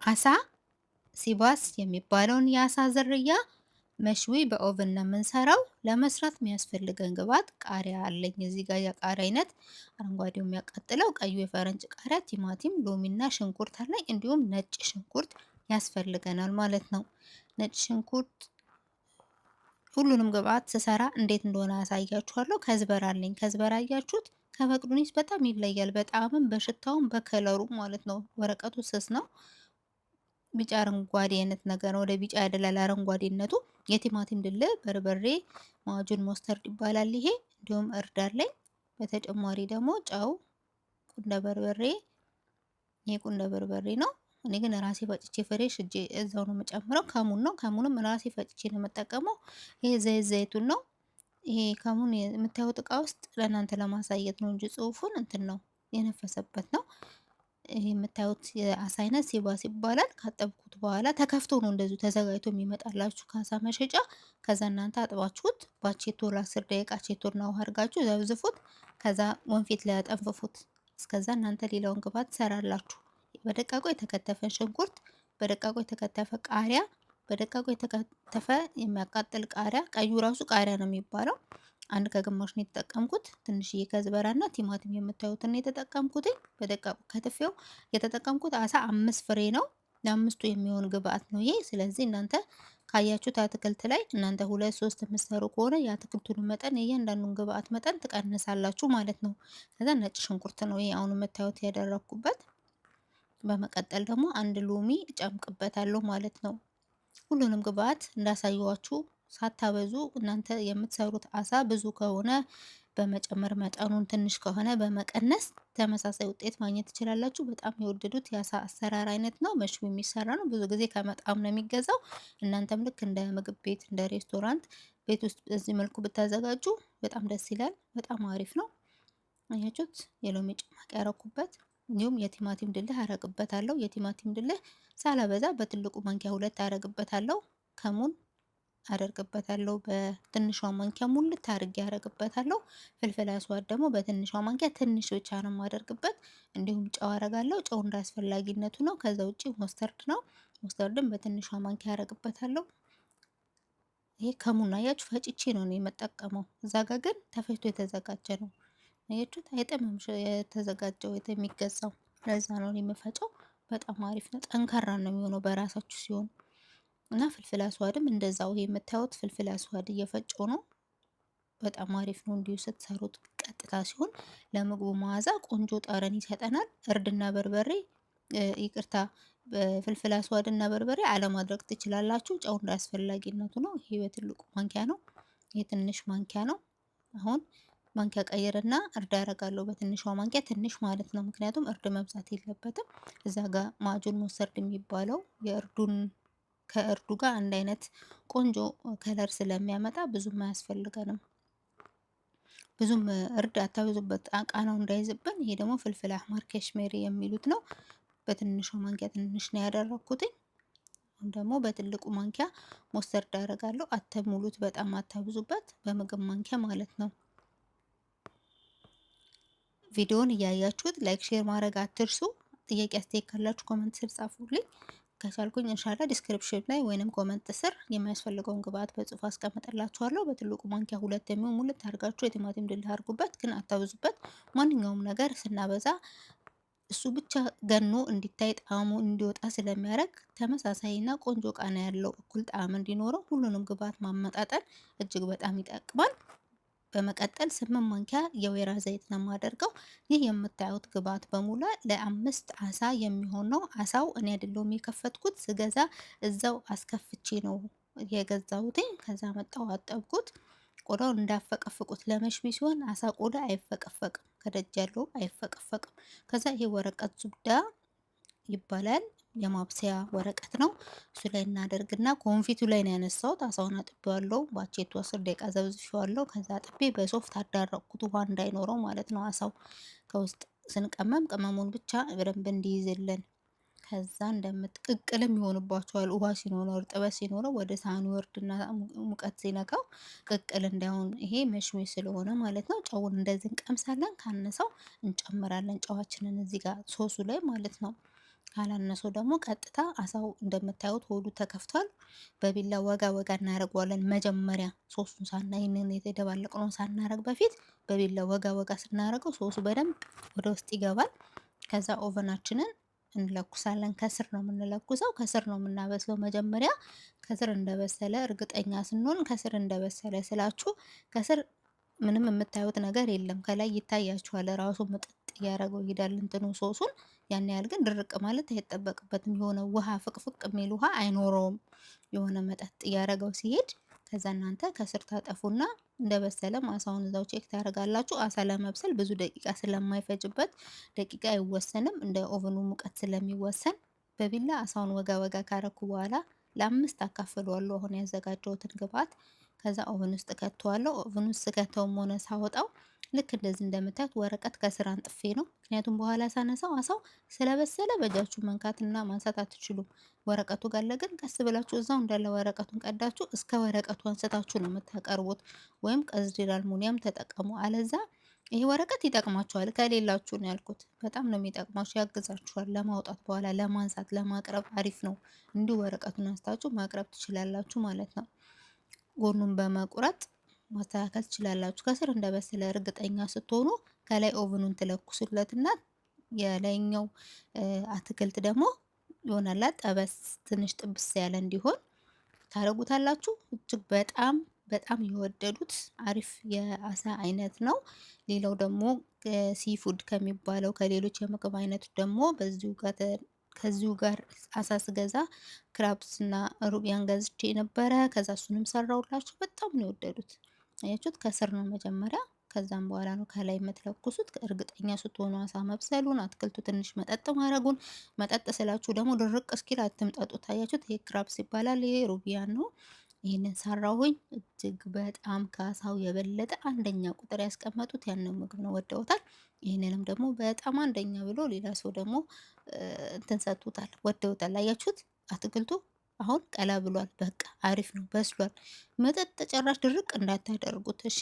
አሳ ሲባስ የሚባለውን የአሳ ዝርያ መሽዊ በኦቨን ነው የምንሰራው። ለመስራት የሚያስፈልገን ግብአት ቃሪያ አለኝ እዚህ ጋር የቃሪያ አይነት አረንጓዴው የሚያቃጥለው፣ ቀዩ የፈረንጅ ቃሪያ፣ ቲማቲም፣ ሎሚና ሽንኩርት አለኝ። እንዲሁም ነጭ ሽንኩርት ያስፈልገናል ማለት ነው። ነጭ ሽንኩርት ሁሉንም ግብአት ስሰራ እንዴት እንደሆነ አሳያችኋለሁ። ከዝበራ አለኝ። ከዝበራ አያችሁት ከመቅዶኒስ በጣም ይለያል። በጣምም በሽታውም በከለሩም ማለት ነው። ወረቀቱ ስስ ነው። ቢጫ አረንጓዴ አይነት ነገር ነው። ወደ ቢጫ ያደላል አረንጓዴነቱ። የቲማቲም ድልህ፣ በርበሬ፣ ማጁን ሞስተርድ ይባላል ይሄ። እንዲሁም እርድ አለኝ። በተጨማሪ ደግሞ ጨው፣ ቁንደ በርበሬ፣ ይሄ ቁንደ በርበሬ ነው። እኔ ግን ራሴ ፈጭቼ ፍሬሽ እጄ እዛው ነው የምጨምረው። ከሙን ነው። ከሙንም ራሴ ፈጭቼ ነው የምጠቀመው። ይሄ ዘይቱን ነው። ይሄ ከሙን የምታዩት እቃ ውስጥ ለእናንተ ለማሳየት ነው እንጂ ጽሁፉን እንትን ነው የነፈሰበት ነው። ይሄ የምታዩት የአሳ አይነት ሲባስ ይባላል። ካጠብኩት በኋላ ተከፍቶ ነው እንደዚሁ ተዘጋጅቶ የሚመጣላችሁ ከአሳ መሸጫ። ከዛ እናንተ አጥባችሁት ባቼቶ ለ10 ደቂቃ ቼቶና ውሃ አድርጋችሁ ዘብዝፉት። ከዛ ወንፊት ላይ አጠንፍፉት። እስከዛ እናንተ ሌላውን ግብአት ትሰራላችሁ። በደቃቁ የተከተፈ ሽንኩርት፣ በደቃቁ የተከተፈ ቃሪያ፣ በደቃቁ የተከተፈ የሚያቃጥል ቃሪያ፣ ቀዩ ራሱ ቃሪያ ነው የሚባለው። አንድ ከግማሽ ነው የተጠቀምኩት። ትንሽዬ ከዝበራና ቲማቲም የምታዩትን ነው የተጠቀምኩት። በደቃቁ ከትፌው የተጠቀምኩት አሳ 5 ፍሬ ነው። ለአምስቱ የሚሆን ግብአት ነው ይሄ። ስለዚህ እናንተ ካያችሁት አትክልት ላይ እናንተ 2 3 የምትሰሩ ከሆነ የአትክልቱን መጠን የእያንዳንዱን ግብአት መጠን ትቀንሳላችሁ ማለት ነው። ከዛ ነጭ ሽንኩርት ነው ይሄ አሁን የምታዩት ያደረኩበት። በመቀጠል ደግሞ አንድ ሎሚ እጨምቅበታለሁ ማለት ነው። ሁሉንም ግብአት እንዳሳየዋችሁ ሳታበዙ እናንተ የምትሰሩት አሳ ብዙ ከሆነ በመጨመር መጠኑን ትንሽ ከሆነ በመቀነስ ተመሳሳይ ውጤት ማግኘት ትችላላችሁ። በጣም የወደዱት የአሳ አሰራር አይነት ነው። መሽዊ የሚሰራ ነው። ብዙ ጊዜ ከመጣም ነው የሚገዛው። እናንተም ልክ እንደ ምግብ ቤት እንደ ሬስቶራንት ቤት ውስጥ በዚህ መልኩ ብታዘጋጁ በጣም ደስ ይላል። በጣም አሪፍ ነው። አያችሁት? የሎሚ ጭማቂ ያረኩበት እንዲሁም የቲማቲም ድልህ አረግበታለሁ። የቲማቲም ድልህ ሳላበዛ በትልቁ ማንኪያ 2 አረግበታለሁ። ከሙን አደርግበታለሁ በትንሿ ማንኪያ ሙልት አድርጌ አደርግበታለሁ። ፍልፍል አስዋድ ደግሞ በትንሿ ማንኪያ ትንሽ ብቻ ነው የማደርግበት። እንዲሁም ጨው አደርጋለሁ። ጨው እንደ አስፈላጊነቱ ነው። ከዛ ውጪ ሞስተርድ ነው። ሞስተርድም በትንሿ ማንኪያ አደርግበታለሁ። ይሄ ከሙን አያችሁ ፈጭቼ ነው የምጠቀመው። እዛ ጋር ግን ተፈጭቶ የተዘጋጀ ነው። አያችሁት? አይጥምም የተዘጋጀው የሚገዛው። ለዛ ነው የምፈጨው። በጣም አሪፍ ነው። ጠንካራ ነው የሚሆነው በራሳችሁ ሲሆን እና ፍልፍል አስዋድም እንደዛው። ይሄ የምታዩት ፍልፍል አስዋድ እየፈጨው ነው። በጣም አሪፍ ነው እንዲሁ ስትሰሩት። ቀጥታ ሲሆን ለምግቡ መዓዛ ቆንጆ ጠረን ይሰጠናል። እርድና በርበሬ ይቅርታ፣ ፍልፍል አስዋድና በርበሬ አለማድረግ ትችላላችሁ። ጨው እንዳስፈላጊነቱ ነው። ይሄ በትልቁ ማንኪያ ነው። ይሄ ትንሽ ማንኪያ ነው። አሁን ማንኪያ ቀይርና እርድ አደርጋለሁ። በትንሿ ማንኪያ ትንሽ ማለት ነው። ምክንያቱም እርድ መብዛት የለበትም። እዛ ጋር ማጁን ሞሰርድ የሚባለው የእርዱን ከእርዱ ጋር አንድ አይነት ቆንጆ ከለር ስለሚያመጣ ብዙም አያስፈልገንም። ብዙም እርድ አታብዙበት ቃናው እንዳይዝብን። ይሄ ደግሞ ፍልፍል አህማር ከሽሜሪ የሚሉት ነው። በትንሹ ማንኪያ ትንሽ ነው ያደረኩትኝ። አሁን ደግሞ በትልቁ ማንኪያ ሞስተርድ አደርጋለሁ። አትሙሉት፣ በጣም አታብዙበት። በምግብ ማንኪያ ማለት ነው። ቪዲዮውን እያያችሁት ላይክ ሼር ማድረግ አትርሱ። ጥያቄ አስተያየት ካላችሁ ኮመንት ስር ጻፉልኝ። ከቻልኩኝ ኢንሻአላ ዲስክሪፕሽን ላይ ወይንም ኮመንት ስር የሚያስፈልገውን ግብአት በጽሁፍ አስቀምጥላችኋለሁ። በትልቁ ማንኪያ 2 የሚሆን ሙልት አድርጋችሁ የቲማቲም ድልህ አድርጉበት፣ ግን አታብዙበት። ማንኛውም ነገር ስናበዛ እሱ ብቻ ገኖ እንዲታይ ጣዕሙ እንዲወጣ ስለሚያደርግ ተመሳሳይና ቆንጆ ቃና ያለው እኩል ጣዕም እንዲኖረው ሁሉንም ግብአት ማመጣጠን እጅግ በጣም ይጠቅማል። በመቀጠል 8 ማንኪያ የወይራ ዘይት ነው የማደርገው። ይህ የምታዩት ግብአት በሙሉ ለ5 አሳ የሚሆን ነው። አሳው እኔ አይደለሁም የከፈትኩት፣ ስገዛ እዛው አስከፍቼ ነው የገዛሁት። ከዛ መጣው አጠብኩት። ቆዳውን እንዳፈቀፍቁት። ለመሽቢ ሲሆን አሳ ቆዳ አይፈቀፈቅም፣ ከደጅ ያለው አይፈቀፈቅም። ከዛ ይሄ ወረቀት ዙብዳ ይባላል። የማብሰያ ወረቀት ነው። እሱ ላይ እናደርግና ኮንፊቱ ላይ ነው ያነሳሁት። አሳውን አጥቤዋለሁ። ባቼቶ 10 ደቂቃ ዘብዝፌዋለሁ። ከዛ አጥቤ በሶፍት አዳረቅኩት፣ ውሃ እንዳይኖረው ማለት ነው። አሳው ከውስጥ ስንቀመም ቅመሙን ብቻ በደንብ እንዲይዝልን። ከዛ እንደምትቅቅልም ይሆንባቸዋል። ውሃ ሲኖረው እርጥበት ሲኖረው ወደ ሳህኑ ወርድና ሙቀት ሲነካው ቅቅል እንዳይሆን፣ ይሄ መሽሜ ስለሆነ ማለት ነው። ጨውን እንደዚህ እንቀምሳለን። ካነሰው እንጨምራለን ጨዋችንን እዚህ ጋር ሶሱ ላይ ማለት ነው። ካላነሰው ደግሞ ቀጥታ አሳው እንደምታዩት ሆዱ ተከፍቷል። በቢላ ወጋ ወጋ እናደርገዋለን። መጀመሪያ ሶሱን ይህንን የተደባለቅነውን ሳናረግ በፊት በቢላ ወጋ ወጋ ስናደርገው ሶሱ በደንብ ወደ ውስጥ ይገባል። ከዛ ኦቨናችንን እንለኩሳለን። ከስር ነው የምንለኩሰው፣ ከስር ነው የምናበስለው። መጀመሪያ ከስር እንደበሰለ እርግጠኛ ስንሆን፣ ከስር እንደበሰለ ስላችሁ ከስር ምንም የምታዩት ነገር የለም። ከላይ ይታያችኋል ራሱ ምጥጥ እያደረገው ይሄዳል እንትኑ ሶሱን። ያን ያህል ግን ድርቅ ማለት አይጠበቅበትም። የሆነ ውሃ ፍቅፍቅ የሚል ውሃ አይኖረውም። የሆነ መጠጥ እያደረገው ሲሄድ ከዛ እናንተ ከስር ታጠፉና እንደበሰለ አሳውን እዛው ቼክ ታደርጋላችሁ። አሳ ለመብሰል ብዙ ደቂቃ ስለማይፈጅበት ደቂቃ አይወሰንም፣ እንደ ኦቨኑ ሙቀት ስለሚወሰን በቢላ አሳውን ወጋ ወጋ ካረኩ በኋላ ለአምስት አካፍለዋለሁ አሁን ያዘጋጀሁትን ግብአት። ከዛ ኦቨን ውስጥ ከተዋለሁ። ኦቨን ውስጥ ስከተውም ሆነ ሳወጣው ልክ እንደዚህ እንደምታዩት ወረቀት ከስር አንጥፌ ነው። ምክንያቱም በኋላ ሳነሳው አሳው ስለበሰለ በእጃችሁ መንካትና ማንሳት አትችሉም። ወረቀቱ ጋለ ግን ቀስ ብላችሁ እዛው እንዳለ ወረቀቱን ቀዳችሁ እስከ ወረቀቱ አንስታችሁ ነው የምታቀርቡት። ወይም ቀዝዲል አልሙኒየም ተጠቀሙ። አለዛ ይሄ ወረቀት ይጠቅማችኋል። ከሌላችሁ ነው ያልኩት። በጣም ነው የሚጠቅማችሁ፣ ያግዛችኋል ለማውጣት በኋላ ለማንሳት ለማቅረብ አሪፍ ነው። እንዲሁ ወረቀቱን አንስታችሁ ማቅረብ ትችላላችሁ ማለት ነው። ጎኑን በመቁረጥ ማስተካከል ትችላላችሁ። ከስር እንደበሰለ እርግጠኛ ስትሆኑ ከላይ ኦቭኑን ትለኩሱለትና የላይኛው አትክልት ደግሞ ይሆናላ ጠበስ ትንሽ ጥብስ ያለ እንዲሆን ታደርጉታላችሁ። እጅግ በጣም በጣም የወደዱት አሪፍ የአሳ አይነት ነው። ሌላው ደግሞ ሲፉድ ከሚባለው ከሌሎች የምግብ አይነቶች ደግሞ ከዚሁ ጋር አሳ ስገዛ ክራብስ እና ሩቢያን ገዝቼ ነበረ። ከዛ እሱንም ሰራውላችሁ። በጣም ነው የወደዱት። አያችሁት? ከስር ነው መጀመሪያ፣ ከዛም በኋላ ነው ከላይ የምትለኩሱት። እርግጠኛ ስትሆኑ አሳ መብሰሉን፣ አትክልቱ ትንሽ መጠጥ ማድረጉን። መጠጥ ስላችሁ ደግሞ ድርቅ እስኪል አትምጠጡት። አያችሁት? ይሄ ክራብስ ይባላል። ይሄ ሩቢያን ነው። ይህንን ሰራሁኝ። እጅግ በጣም ከአሳው የበለጠ አንደኛ ቁጥር ያስቀመጡት ያንን ምግብ ነው፣ ወደውታል። ይህንንም ደግሞ በጣም አንደኛ ብሎ ሌላ ሰው ደግሞ እንትን ሰጥቶታል፣ ወደውታል። አያችሁት? አትክልቱ አሁን ቀላ ብሏል። በቃ አሪፍ ነው፣ በስሏል። መጠጥ ጭራሽ ድርቅ እንዳታደርጉት እሺ።